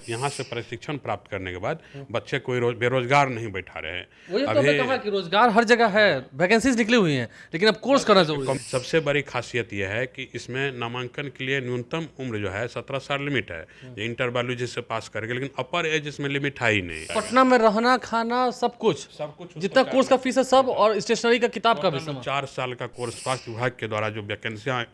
यहाँ से प्रशिक्षण प्राप्त करने के बाद बच्चे कोई बेरोजगार नहीं बैठा रहे हैं। वही तो मैं कहा कि रोजगार हर जगह है, वैकेंसीज निकली हुई हैं, लेकिन अब कोर्स करना जरूरी है। सबसे बड़ी खासियत यह है कि इसमें नामांकन के लिए न्यूनतम उम्र जो है 17 साल लिमिट है। ये इंटर बायोलॉजी से पास करेंगे, लेकिन अपर एज इसमें लिमिट है ही नहीं। पटना में रहना खाना सब कुछ जितना कोर्स का फीस है सब, और स्टेशनरी का किताब का भी सामान। 4 साल का कोर्स स्वास्थ्य विभाग के द्वारा जो वैकेंसियाँ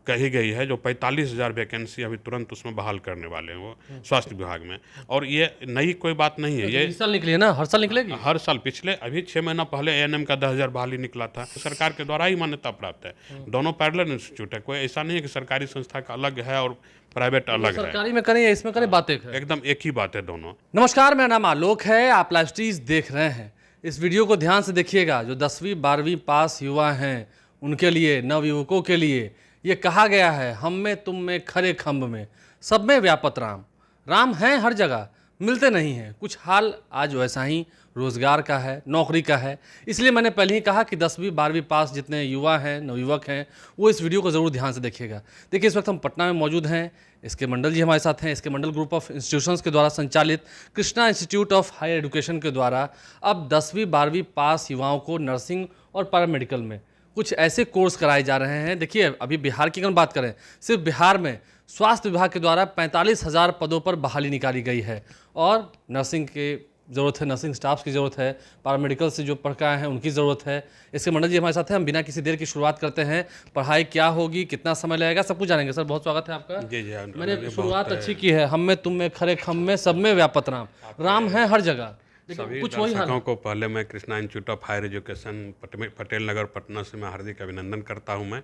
कही गई है, जो 45,000 वैकेंसी अभी तुरंत उसमें बहाल करने वाले हैं वो स्वास्थ्य विभाग में। और ये नई कोई बात नहीं है, ये इस साल निकली है ना, हर साल निकलेगी। हर साल पिछले अभी 6 महीना पहले एएनएम का 10,000 बहाली निकला था, सरकार के द्वारा ही मान्यता प्राप्त है। दोनों पैरेलल इंस्टीट्यूट है, कोई ऐसा नहीं है कि सरकारी संस्था का अलग है और प्राइवेट अलग है। सरकारी में करें या इसमें करें, बातें करें, एकदम एक ही बात है दोनों। नमस्कार, मेरा नाम आलोक है, आप लाइव स्ट्रीज देख रहे हैं। इस वीडियो को ध्यान से देखिएगा। जो 10वीं 12वीं पास युवा हैं उनके लिए, नवयुवकों के लिए ये कहा गया है, हम में तुम में खरे खम्भ में सब में व्यापत राम। राम हैं हर जगह, मिलते नहीं हैं। कुछ हाल आज वैसा ही रोज़गार का है, नौकरी का है। इसलिए मैंने पहले ही कहा कि 10वीं 12वीं पास जितने युवा हैं, नवयुवक हैं, वो इस वीडियो को ज़रूर ध्यान से देखिएगा। देखिए, इस वक्त हम पटना में मौजूद हैं। इसके मंडल जी हमारे साथ हैं। इसके मंडल ग्रुप ऑफ इंस्टीट्यूशंस के द्वारा संचालित Krishna institute of higher education के द्वारा अब 10वीं 12वीं पास युवाओं को नर्सिंग और पैरामेडिकल में कुछ ऐसे कोर्स कराए जा रहे हैं। देखिए, अभी बिहार की अगर बात करें, सिर्फ बिहार में स्वास्थ्य विभाग के द्वारा 45,000 पदों पर बहाली निकाली गई है। और नर्सिंग की ज़रूरत है, नर्सिंग स्टाफ की ज़रूरत है, पैरामेडिकल से जो पढ़ के आए हैं उनकी ज़रूरत है। इसके मंडल जी हमारे साथ हैं। हम बिना किसी देर की शुरुआत करते हैं। पढ़ाई क्या होगी, कितना समय लगेगा, सब कुछ जानेंगे। सर, बहुत स्वागत है आपका। जी जी, मैंने शुरुआत अच्छी की है, हम में तुम में खरे खम में सब में व्यापत राम। राम है हर जगह, सभी कुछ वही दर्शकों को पहले मैं Krishna institute of higher education Patel Nagar Patna से मैं हार्दिक अभिनंदन करता हूं मैं।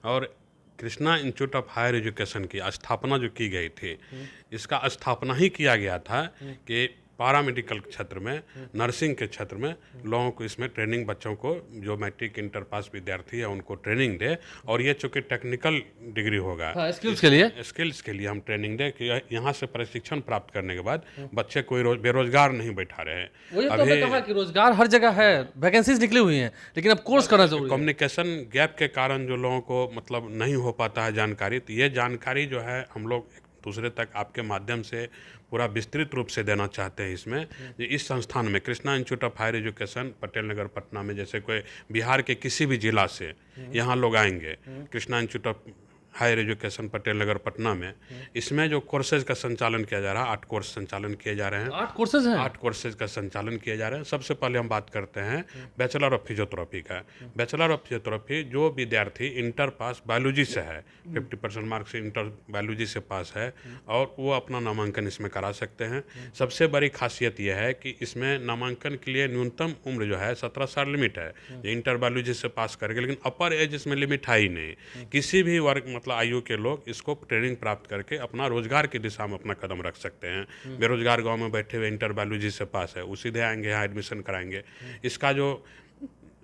और Krishna institute of higher education की स्थापना जो की गई थी, इसका स्थापना ही किया गया था कि पैरामेडिकल क्षेत्र में, नर्सिंग के क्षेत्र में लोगों को इसमें ट्रेनिंग, बच्चों को जो मैट्रिक इंटर पास विद्यार्थी है उनको ट्रेनिंग दे। और ये चूँकि टेक्निकल डिग्री होगा, स्किल्स के लिए हम ट्रेनिंग दे कि यहाँ से प्रशिक्षण प्राप्त करने के बाद बच्चे कोई बेरोजगार नहीं बैठा रहे। वही तो मैं कहा कि रोजगार हर जगह है, वैकेंसीज निकली हुई हैं, लेकिन अब कोर्स करना जरूरी है। कम्युनिकेशन गैप के कारण जो लोगों को मतलब नहीं हो पाता है जानकारी, तो ये जानकारी जो है हम लोग एक दूसरे तक आपके माध्यम से पूरा विस्तृत रूप से देना चाहते हैं। इसमें इस संस्थान में Krishna institute of higher education Patel Nagar Patna में, जैसे कोई बिहार के किसी भी जिला से यहाँ लोग आएंगे, Krishna institute of higher education Patel Nagar Patna में, इसमें जो कोर्सेज का संचालन किया जा रहा है, 8 कोर्स संचालन किए जा रहे हैं। 8 कोर्सेज हैं, 8 कोर्सेज का संचालन किए जा रहे हैं। सबसे पहले हम बात करते हैं बैचलर ऑफ फिजियोथेरेपी का। बैचलर ऑफ फिजियोथेरेपी जो विद्यार्थी इंटर पास बायोलॉजी से है, 50% मार्क्स से इंटर बायोलॉजी से पास है, और वो अपना नामांकन इसमें करा सकते हैं। सबसे बड़ी खासियत यह है कि इसमें नामांकन के लिए न्यूनतम उम्र जो है 17 साल लिमिट है। इंटर बायोलॉजी से पास करेंगे, लेकिन अपर एज इसमें लिमिट है ही नहीं। किसी भी वर्ग मतलब आयु के लोग इसको ट्रेनिंग प्राप्त करके अपना रोजगार की दिशा में अपना कदम रख सकते हैं। बेरोजगार गांव में बैठे हुए इंटर बायोलॉजी से पास है, वो सीधे आएंगे यहाँ एडमिशन कराएंगे। इसका जो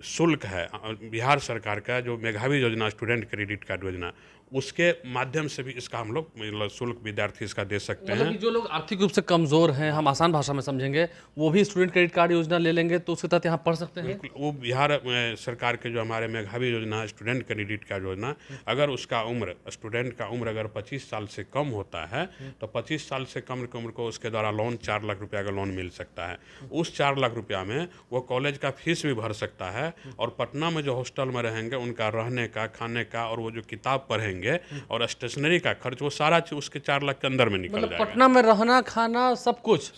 शुल्क है, बिहार सरकार का जो मेधावी योजना, स्टूडेंट क्रेडिट कार्ड योजना, उसके माध्यम से भी इसका हम लोग मतलब शुल्क विद्यार्थी इसका दे सकते हैं। जो लोग आर्थिक रूप से कमजोर हैं, हम आसान भाषा में समझेंगे, वो भी स्टूडेंट क्रेडिट कार्ड योजना ले लेंगे तो उसके तहत यहाँ पढ़ सकते हैं। वो बिहार सरकार के जो हमारे मेधावी योजना है, स्टूडेंट क्रेडिट कार्ड योजना, अगर उसका उम्र, स्टूडेंट का उम्र अगर 25 साल से कम होता है तो 25 साल से कम की उम्र को उसके द्वारा लोन 4 लाख रुपया का लोन मिल सकता है। उस 4 लाख रुपया में वो कॉलेज का फीस भी भर सकता है, और पटना में जो हॉस्टल में रहेंगे उनका रहने का, खाने का, और वो जो किताब पढ़ेंगे और स्टेशनरी का खर्च, वो सारा चीज उसके 4 लाख के अंदर में निकल जाएगा। पटना में रहना खाना सब कुछ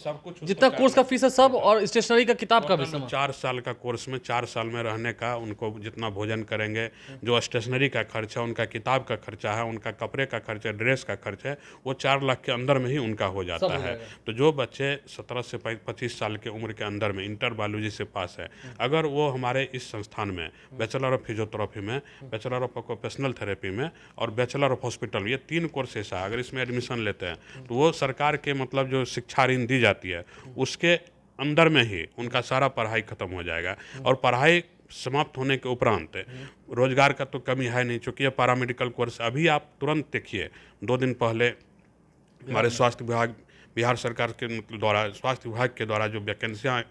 जितना कोर्स का फीस है सब, और स्टेशनरी का किताब का भी सामान। 4 साल का कोर्स में 4 साल में रहने का, उनको जितना भोजन करेंगे, जो स्टेशनरी का खर्च है, उनका किताब का खर्चा है, उनका कपड़े का खर्च है, ड्रेस का खर्च है, वो 4 लाख के अंदर में ही उनका हो जाता है। तो जो बच्चे 17 से 25 साल के उम्र के अंदर में इंटर बायोलॉजी से पास है, अगर वो हमारे इस संस्थान में बैचलर ऑफ फिजियोथेरेपी में, बैचलर ऑफ ऑक्यूपेशनल थेरेपी में और बैचलर ऑफ हॉस्पिटल, ये 3 कोर्सेस है, अगर इसमें एडमिशन लेते हैं तो वो सरकार के मतलब जो शिक्षा ऋण दी जाती है उसके अंदर में ही उनका सारा पढ़ाई खत्म हो जाएगा। और पढ़ाई समाप्त होने के उपरांत रोजगार का तो कमी है नहीं, चूँकि ये पैरामेडिकल कोर्स अभी आप तुरंत देखिए, 2 दिन पहले हमारे स्वास्थ्य विभाग, बिहार सरकार के द्वारा स्वास्थ्य विभाग के द्वारा जो वैकेंसियाँ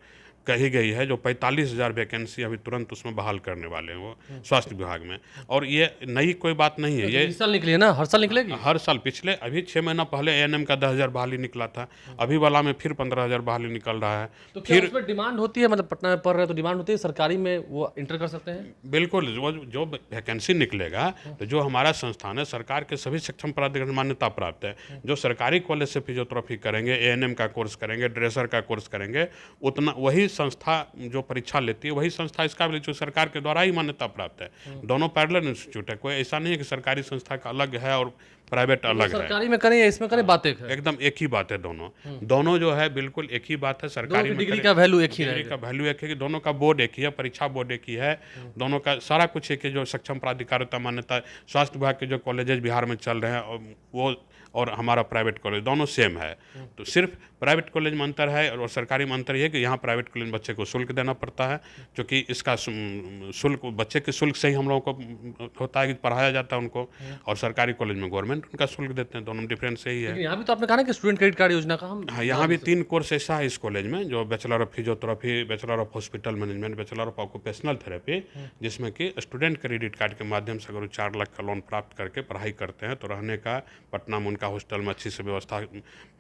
कही गई है, जो 45,000 वैकेंसी अभी तुरंत उसमें बहाल करने वाले हैं वो स्वास्थ्य विभाग में। और ये नई कोई बात नहीं है, ये इस साल निकली है ना, हर साल निकलेगी। हर साल पिछले अभी 6 महीना पहले एएनएम का 10,000 बहाली निकला था, अभी वाला में फिर 15,000 बहाली निकल रहा है। तो क्या उसमें डिमांड होती है, मतलब पटना में पढ़ रहे हैं तो डिमांड होती है, सरकारी में वो इंटर कर सकते हैं? बिल्कुल, जो वैकेंसी निकलेगा तो जो हमारा संस्थान है सरकार के सभी सक्षम प्राधिकरण मान्यता प्राप्त है, जो सरकारी कॉलेज से फिजियोथेरेपी करेंगे, एएनएम का कोर्स करेंगे, ड्रेसर का कोर्स करेंगे, उतना वही संस्था जो परीक्षा लेती है वही संस्था इसका भी जो सरकार के द्वारा ही मान्यता प्राप्त है। दोनों पैरेलल इंस्टीट्यूट है, कोई ऐसा नहीं है कि सरकारी संस्था का अलग है और प्राइवेट अलग है। सरकारी में करें या इसमें करें, बात एक है। एकदम एक ही बात है, दोनों जो है बिल्कुल एक ही बात है। सरकारी में डिग्री का वैल्यू एक ही डिग्री का वैल्यू एक है कि दोनों का बोर्ड एक ही है, परीक्षा बोर्ड एक ही है, दोनों का सारा कुछ एक है। जो सक्षम प्राधिकारिता मान्यता स्वास्थ्य विभाग के जो कॉलेजेस बिहार में चल रहे हैं वो और हमारा प्राइवेट कॉलेज दोनों सेम है। तो सिर्फ प्राइवेट कॉलेज में अंतर है और सरकारी में अंतर ये है कि यहाँ प्राइवेट कॉलेज में बच्चे को शुल्क देना पड़ता है, क्योंकि इसका शुल्क बच्चे के शुल्क से ही हम लोगों को होता है कि पढ़ाया जाता है उनको, और सरकारी कॉलेज में गवर्नमेंट उनका शुल्क देते हैं, दोनों डिफरेंस यही है। यहाँ भी तो आपने कहा ना कि स्टूडेंट क्रेडिट कार्ड योजना का हम हाँ, यहाँ भी 3 कोर्स ऐसा है इस कॉलेज में, जो bachelor of physiotherapy, bachelor of hospital management, bachelor of occupational therapy, जिसमें कि स्टूडेंट क्रेडिट कार्ड के माध्यम से अगर 4 लाख का लोन प्राप्त करके पढ़ाई करते हैं तो रहने का पटना में उनका हॉस्टल में अच्छी से व्यवस्था,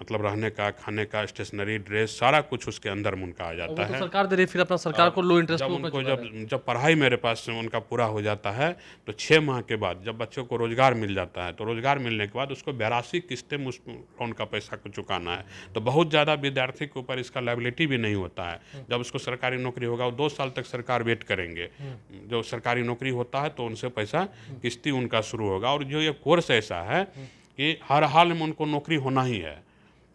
मतलब रहने का, खाने का, स्टेशनरी, ड्रेस, सारा कुछ उसके अंदर में उनका आ जाता है। सरकार दे रही है, फिर अपना सरकार को लो इंटरेस्ट जब उनको जब पढ़ाई मेरे पास से उनका पूरा हो जाता है तो 6 माह के बाद जब बच्चों को रोजगार मिल जाता है तो रोजगार मिलने के बाद उसको 82 किस्तें लोन का पैसा को चुकाना है। तो बहुत ज़्यादा विद्यार्थी के ऊपर इसका लायबिलिटी भी नहीं होता है। जब उसको सरकारी नौकरी होगा वो 2 साल तक सरकार वेट करेंगे, जो सरकारी नौकरी होता है तो उनसे पैसा किस्ती उनका शुरू होगा। और जो ये कोर्स ऐसा है कि हर हाल में उनको नौकरी होना ही है,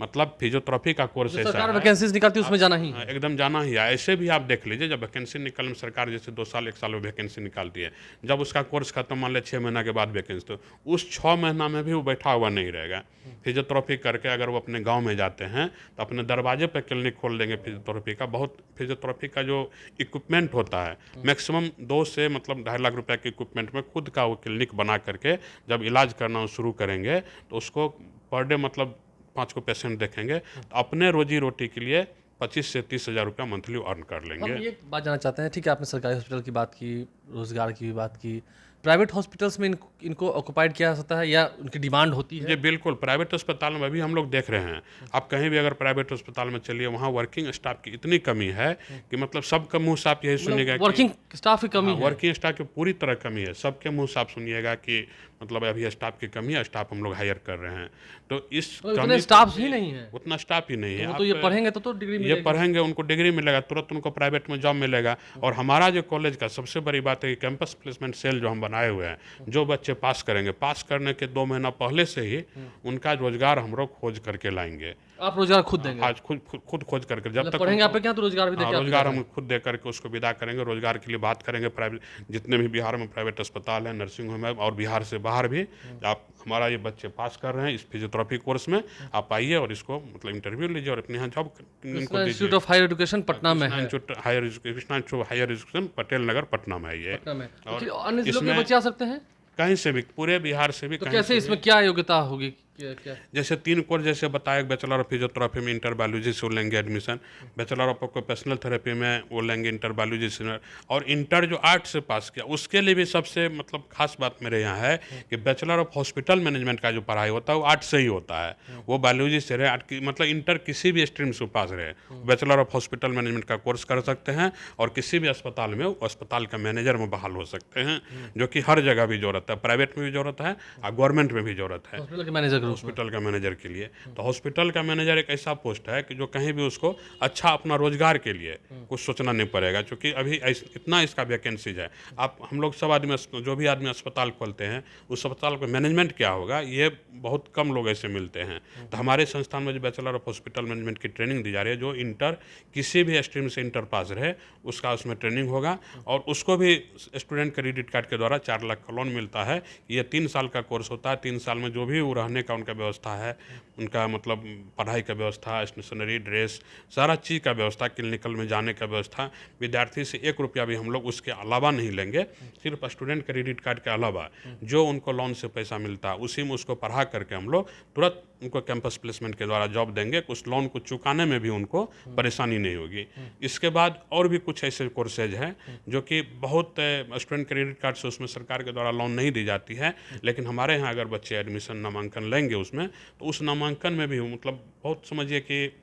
मतलब फिजियोथेरेपी का कोर्स ऐसा सरकार है, वैकेंसीज निकालती है उसमें जाना ही है। एकदम जाना ही है। ऐसे भी आप देख लीजिए, जब वैकेंसी निकल में सरकार जैसे 2 साल 1 साल में वैकेंसी निकालती है, जब उसका कोर्स खत्म मान ले 6 महीना के बाद वैकेंसी, तो उस 6 महीना में भी वो बैठा हुआ नहीं रहेगा। फिजियोथेरेपी करके अगर वो अपने गाँव में जाते हैं तो अपने दरवाजे पर क्लिनिक खोल देंगे फिजियोथेरेपी का। बहुत फिजियोथेरेपी का जो इक्विपमेंट होता है मैक्सिमम 2 से मतलब 2.5 लाख रुपये के इक्विपमेंट में खुद का वो क्लिनिक बना करके जब इलाज करना शुरू करेंगे तो उसको पर डे मतलब 5 को पेशेंट देखेंगे तो अपने रोजी रोटी के लिए 25 से 30,000 रुपया मंथली अर्न कर लेंगे। हम ये बात जानना चाहते हैं, ठीक है, आपने सरकारी हॉस्पिटल की बात की, रोजगार की भी बात की, प्राइवेट हॉस्पिटल्स में इनको ऑक्युपाइड किया जा सकता है या उनकी डिमांड होती है? जी बिल्कुल, प्राइवेट अस्पताल में अभी हम लोग देख रहे हैं। आप कहीं भी अगर प्राइवेट अस्पताल में चलिए, वहाँ वर्किंग स्टाफ की इतनी कमी है कि मतलब सबका मुँह से आप यही सुनिएगा, वर्किंग स्टाफ की कमी है। वर्किंग स्टाफ की पूरी तरह कमी है। सबके मुँह से आप सुनिएगा कि मतलब अभी स्टाफ की कमी है, स्टाफ हम लोग हायर कर रहे हैं। तो इस उतने स्टाफ ही नहीं है, उतना स्टाफ ही नहीं है। तो ये पढ़ेंगे तो डिग्री ये पढ़ेंगे, उनको डिग्री मिलेगा, तुरंत उनको प्राइवेट में जॉब मिलेगा। और हमारा जो कॉलेज का सबसे बड़ी बात है कि कैंपस प्लेसमेंट सेल जो हम बनाए हुए हैं, जो बच्चे पास करेंगे, पास करने के 2 महीना पहले से ही उनका रोजगार हम लोग खोज करके लाएंगे। आप रोजगार खुद देंगे? आज खुद खोज करके, जब तक पढ़ेंगे आप क्या, तो रोजगार भी देंगे? रोजगार हम खुद दे करके उसको विदा करेंगे। रोजगार के लिए बात करेंगे प्राइवेट, जितने भी बिहार में प्राइवेट अस्पताल है, नर्सिंग होम है, और बिहार से बाहर भी आप हमारा ये बच्चे पास कर रहे हैं इस फिजियोथेरेपी कोर्स में, आप आइए और इसको मतलब इंटरव्यू लीजिए और अपने यहाँ जॉब इनको दीजिए। Institute of higher education Patna में है। हायर एजुकेशन पटेल नगर पटना में है ये। और अन्य जिलों के बच्चे आ सकते हैं कहीं से भी, पूरे बिहार से भी। तो कैसे इसमें क्या योग्यता होगी? क्या? जैसे 3 कोर्स जैसे बताया, बैचलर ऑफ फिजियोथेरेपी में इंटर बायोलॉजी से वो लेंगे admission, bachelor of occupational therapy में वो लेंगे इंटर बायोलॉजी से, और इंटर जो आर्ट से पास किया उसके लिए भी सबसे मतलब खास बात मेरे यहाँ है कि बैचलर ऑफ हॉस्पिटल मैनेजमेंट का जो पढ़ाई होता है वो आर्ट से ही होता है। वो बायोलॉजी से रहे, आर्ट की मतलब इंटर किसी भी स्ट्रीम से पास रहे, बैचलर ऑफ हॉस्पिटल मैनेजमेंट का कोर्स कर सकते हैं और किसी भी अस्पताल में वो अस्पताल का मैनेजर में बहाल हो सकते हैं, जो कि हर जगह भी जरूरत है, प्राइवेट में भी जरूरत है और गवर्नमेंट में भी जरूरत है हॉस्पिटल का मैनेजर के लिए। तो हॉस्पिटल का मैनेजर एक ऐसा पोस्ट है कि जो कहीं भी उसको अच्छा अपना रोजगार के लिए कुछ सोचना नहीं पड़ेगा, क्योंकि अभी इतना इसका वैकेंसीज है। आप हम लोग सब आदमी, जो भी आदमी अस्पताल खोलते हैं, उस अस्पताल का मैनेजमेंट क्या होगा ये बहुत कम लोग ऐसे मिलते हैं। तो हमारे संस्थान में जो बैचलर ऑफ हॉस्पिटल मैनेजमेंट की ट्रेनिंग दी जा रही है, जो इंटर किसी भी स्ट्रीम से इंटर पास रहे उसका उसमें ट्रेनिंग होगा, और उसको भी स्टूडेंट क्रेडिट कार्ड के द्वारा 4 लाख का लोन मिलता है। ये 3 साल का कोर्स होता है। 3 साल में जो भी वो रहने का उनका व्यवस्था है, उनका मतलब पढ़ाई का व्यवस्था, स्टेशनरी, ड्रेस, सारा चीज़ का व्यवस्था, क्लिनिकल में जाने का व्यवस्था। विद्यार्थी से 1 रुपया भी हम लोग उसके अलावा नहीं लेंगे, सिर्फ स्टूडेंट क्रेडिट कार्ड के अलावा जो उनको लोन से पैसा मिलता है उसी में उसको पढ़ा करके हम लोग तुरंत उनको कैंपस प्लेसमेंट के द्वारा जॉब देंगे। उस लोन को चुकाने में भी उनको परेशानी नहीं होगी। इसके बाद और भी कुछ ऐसे कोर्सेज हैं जो कि बहुत स्टूडेंट क्रेडिट कार्ड से उसमें सरकार के द्वारा लोन नहीं दी जाती है, लेकिन हमारे यहाँ अगर बच्चे एडमिशन नामांकन लेंगे उसमें, तो उस नामांकन में भी मतलब बहुत समझिए कि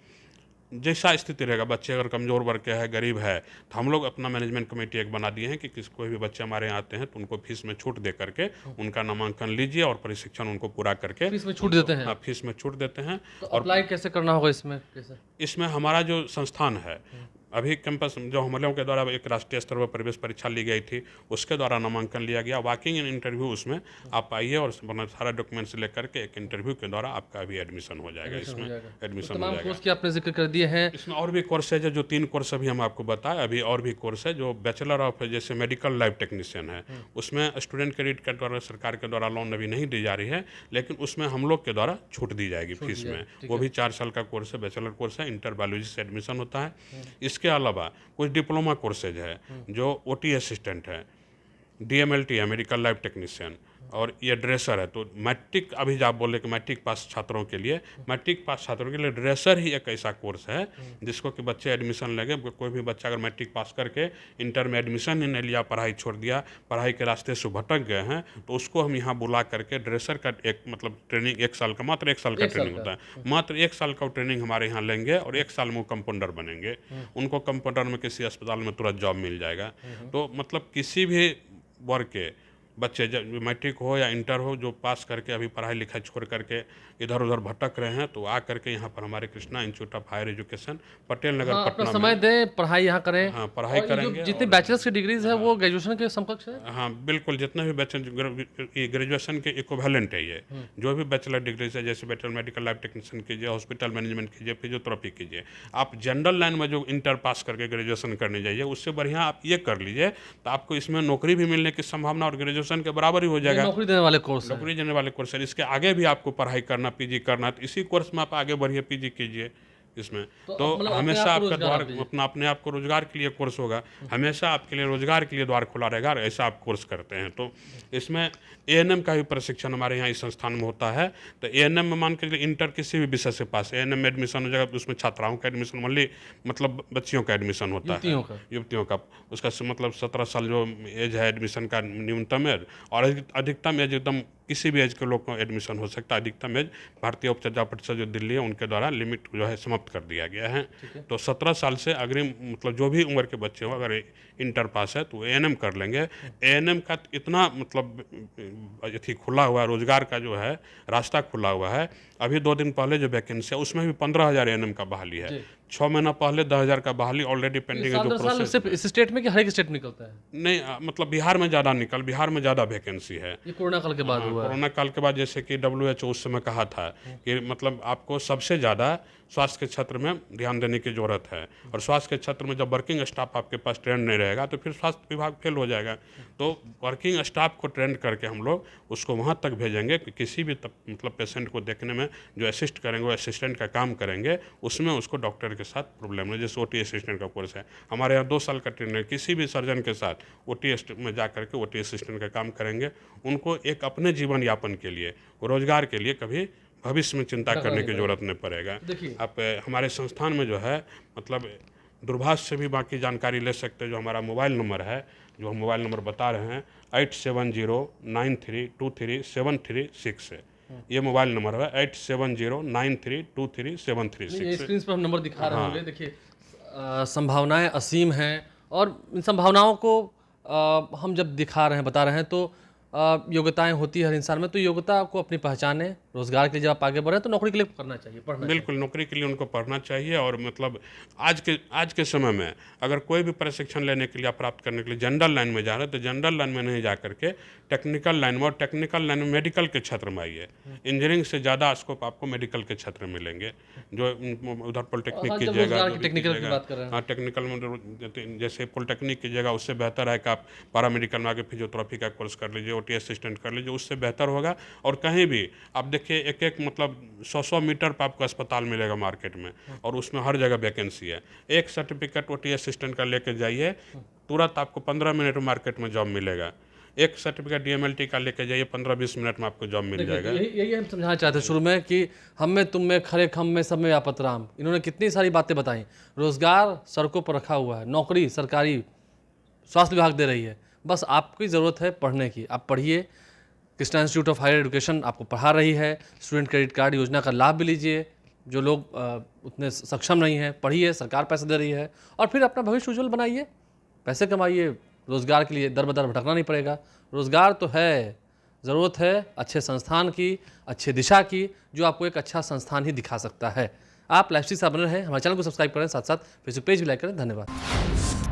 जैसा स्थिति रहेगा, बच्चे अगर कमज़ोर वर्ग के है, गरीब है, तो हम लोग अपना मैनेजमेंट कमेटी एक बना दिए हैं कि कोई भी बच्चे हमारे यहाँ आते हैं तो उनको फीस में छूट दे करके उनका नामांकन लीजिए और प्रशिक्षण उनको पूरा करके फीस में छूट देते हैं। हाँ, फीस में छूट देते हैं। तो अप्लाई कैसे करना होगा इसमें, कैसे? इसमें हमारा जो संस्थान है, अभी कैंपस जो हम लोगों के द्वारा एक राष्ट्रीय स्तर पर प्रवेश परीक्षा ली गई थी, उसके द्वारा नामांकन लिया गया। वॉकिंग इन इंटरव्यू, उसमें आप आइए और सारा डॉक्यूमेंट्स लेकर के एक इंटरव्यू के द्वारा आपका अभी एडमिशन हो जाएगा। इसमें एडमिशन हो तमाम जाएगा। कोर्स की आपने जिक्र कर दिए हैं। इसमें और भी कोर्स है, जो 3 कोर्स अभी हम आपको बताएं, अभी और भी कोर्स है जो बैचलर ऑफ जैसे मेडिकल लैब टेक्नीशियन है, उसमें स्टूडेंट क्रेडिट कार्ड द्वारा सरकार के द्वारा लोन अभी नहीं दी जा रही है, लेकिन उसमें हम लोग के द्वारा छूट दी जाएगी फीस में। वो भी 4 साल का कोर्स है, बैचलर कोर्स है, इंटर बायोलॉजी से एडमिशन होता है। इसके अलावा कुछ डिप्लोमा कोर्सेज है जो OT असिस्टेंट है, DMLT है, मेडिकल लैब टेक्नीशियन, और ये ड्रेसर है। तो मैट्रिक, अभी आप बोले कि मैट्रिक पास छात्रों के लिए, मैट्रिक पास छात्रों के लिए ड्रेसर ही एक ऐसा कोर्स है जिसको कि बच्चे एडमिशन लेंगे। कोई भी बच्चा अगर मैट्रिक पास करके इंटर में एडमिशन ही नहीं लिया, पढ़ाई छोड़ दिया, पढ़ाई के रास्ते से भटक गए हैं, तो उसको हम यहाँ बुला करके ड्रेसर का एक मतलब ट्रेनिंग 1 साल का, मात्र 1 साल का ट्रेनिंग होता है, मात्र 1 साल का ट्रेनिंग हमारे यहाँ लेंगे और 1 साल में वो कंपाउंडर बनेंगे। उनको कंपाउंडर में किसी अस्पताल में तुरंत जॉब मिल जाएगा। तो मतलब किसी भी वर्ग के बच्चे, जब मैट्रिक हो या इंटर हो, जो पास करके अभी पढ़ाई लिखाई छोड़ करके इधर उधर भटक रहे हैं, तो आ करके यहाँ पर हमारे Krishna institute of higher education, Patel Nagar, हाँ, अपना पटना समय दें, पढ़ाई यहाँ करें। हाँ, पढ़ाई और ये जो करेंगे। जितनी बैचलर्स की डिग्रीज है वो ग्रेजुएशन के समकक्ष है। हाँ बिल्कुल, जितने भी ग्रेजुएशन के इक्विवेलेंट है ये, जो भी बैचलर डिग्रीज है, जैसे बैचलर मेडिकल लैब टेक्नीशियन कीजिए, हॉस्पिटल मैनेजमेंट कीजिए, फिजियोथेरेपी कीजिए। आप जनरल लाइन में जो इंटर पास करके ग्रेजुएशन करने जाइए, उससे बढ़िया आप ये कर लीजिए, तो आपको इसमें नौकरी भी मिलने की संभावना और ग्रेजुएशन के बराबर ही हो जाएगा। नौकरी देने वाले कोर्स है। नौकरी देने वाले कोर्स है। इसके आगे भी आपको पढ़ाई करना, PG करना, तो इसी कोर्स में आप आगे बढ़िए, PG कीजिए इसमें। तो मतलब अपने हमेशा आप को आपका रोजगार द्वार अपना अपने आप को रोजगार के लिए कोर्स होगा, हमेशा आपके लिए रोजगार के लिए द्वार खुला रहेगा, और ऐसा आप कोर्स करते हैं। तो इसमें ANM का भी प्रशिक्षण हमारे यहाँ इस संस्थान में होता है। तो ANM में मान के चलिए इंटर किसी भी विषय से पास, ANM में एडमिशन हो जाएगा, उसमें छात्राओं का एडमिशन, ओनली मतलब बच्चियों का एडमिशन होता है, युवतियों का। उसका मतलब 17 साल जो एज है एडमिशन का न्यूनतम एज, और अधिकतम एज एकदम किसी भी एज के लोग को एडमिशन हो सकता है। अधिकतम एज भारतीय उपचर्या परिषद जो दिल्ली है उनके द्वारा लिमिट जो है समाप्त कर दिया गया है। तो 17 साल से अग्रिम मतलब जो भी उम्र के बच्चे हो, अगर इंटर पास है तो ANM कर लेंगे। ANM का इतना मतलब अथी खुला हुआ है, रोजगार का जो है रास्ता खुला हुआ है। अभी 2 दिन पहले जो वैकेंसी है उसमें भी 15,000 ANM का बहाली है। 6 महीना पहले 10,000 का बहाली ऑलरेडी पेंडिंग है। जो प्रोसेस सिर्फ इस स्टेट में कि हर एक स्टेट में निकलता है? नहीं, मतलब बिहार में ज़्यादा वैकेंसी है। ये कोरोना काल के बाद हुआ है। कोरोना काल के बाद जैसे कि WHO उस समय कहा था कि मतलब आपको सबसे ज़्यादा स्वास्थ्य के क्षेत्र में ध्यान देने की ज़रूरत है, और स्वास्थ्य के क्षेत्र में जब वर्किंग स्टाफ आपके पास ट्रेंड नहीं रहेगा तो फिर स्वास्थ्य विभाग फेल हो जाएगा। तो वर्किंग स्टाफ को ट्रेंड करके हम लोग उसको वहाँ तक भेजेंगे कि किसी भी मतलब पेशेंट को देखने में जो असिस्ट करेंगे, वो असिस्टेंट का काम करेंगे, उसमें उसको डॉक्टर के साथ प्रॉब्लम नहीं। जैसे OT असिस्टेंट का कोर्स है हमारे यहाँ, 2 साल का ट्रेनिंग है, किसी भी सर्जन के साथ OT में जा करके OT असिस्टेंट का काम करेंगे। उनको एक अपने जीवन यापन के लिए, रोजगार के लिए कभी भविष्य में चिंता करने की जरूरत नहीं पड़ेगा। आप हमारे संस्थान में जो है मतलब दूरभाष से भी बाकी जानकारी ले सकते हैं। जो हमारा मोबाइल नंबर है, जो हम मोबाइल नंबर बता रहे हैं, 8709323736 है। ये मोबाइल नंबर है 8709323736। स्क्रीन पर हम नंबर दिखा रहे होंगे। देखिए, संभावनाएं असीम हैं, और इन संभावनाओं को हम जब दिखा रहे हैं, बता रहे हैं, तो योग्यताएं होती है हर इंसान में। तो योग्यता को अपनी पहचाने, रोजगार के लिए जब आप आगे बढ़े तो नौकरी के लिए करना चाहिए, पढ़ना बिल्कुल, नौकरी के लिए उनको पढ़ना चाहिए। और मतलब आज के समय में अगर कोई भी प्रशिक्षण लेने के लिए, प्राप्त करने के लिए जनरल लाइन में जा रहे हैं, तो जनरल लाइन में नहीं जा करके टेक्निकल लाइन में, और टेक्निकल लाइन में मेडिकल के क्षेत्र में आइए। इंजीनियरिंग से ज़्यादा स्कोप आपको मेडिकल के क्षेत्र में मिलेंगे। जो उधर पॉलिटेक्निक कीजिएगा, हाँ टेक्निकल में जैसे पॉलिटेक्निक कीजिएगा, उससे बेहतर है कि आप पैरामेडिकल में आगे फिजियोथेरेपी का कोर्स कर लीजिए, ओटी असिस्टेंट कर लीजिए, उससे बेहतर होगा। और कहीं भी आप देखिए एक एक मतलब 100 मीटर पर आपको अस्पताल मिलेगा मार्केट में, और उसमें हर जगह वैकेंसी है। एक सर्टिफिकेट ओटी असिस्टेंट का लेके जाइए, तुरंत आपको 15 मिनट में मार्केट में जॉब मिलेगा। एक सर्टिफिकेट डीएमएलटी का लेके जाइए, 15-20 मिनट में आपको जॉब मिल जाएगा। यही यही हम समझाना चाहते हैं शुरू में कि हम में तुम में खरे खम में सब में व्यापत राम। इन्होंने कितनी सारी बातें बताई। रोजगार सड़कों पर रखा हुआ है, नौकरी सरकारी स्वास्थ्य विभाग दे रही है, बस आपकी ज़रूरत है पढ़ने की। आप पढ़िए, Krishna institute of higher education आपको पढ़ा रही है। स्टूडेंट क्रेडिट कार्ड योजना का लाभ भी लीजिए। जो लोग उतने सक्षम नहीं हैं, पढ़िए, सरकार पैसे दे रही है, और फिर अपना भविष्य उज्जवल बनाइए, पैसे कमाइए। रोज़गार के लिए दर बदर भटकना नहीं पड़ेगा। रोज़गार तो है, ज़रूरत है अच्छे संस्थान की, अच्छे दिशा की, जो आपको एक अच्छा संस्थान ही दिखा सकता है। आप लाइफस्टाइल से बने रहें, हमारे चैनल को सब्सक्राइब करें, साथ साथ फेसबुक पेज भी लाइक करें। धन्यवाद।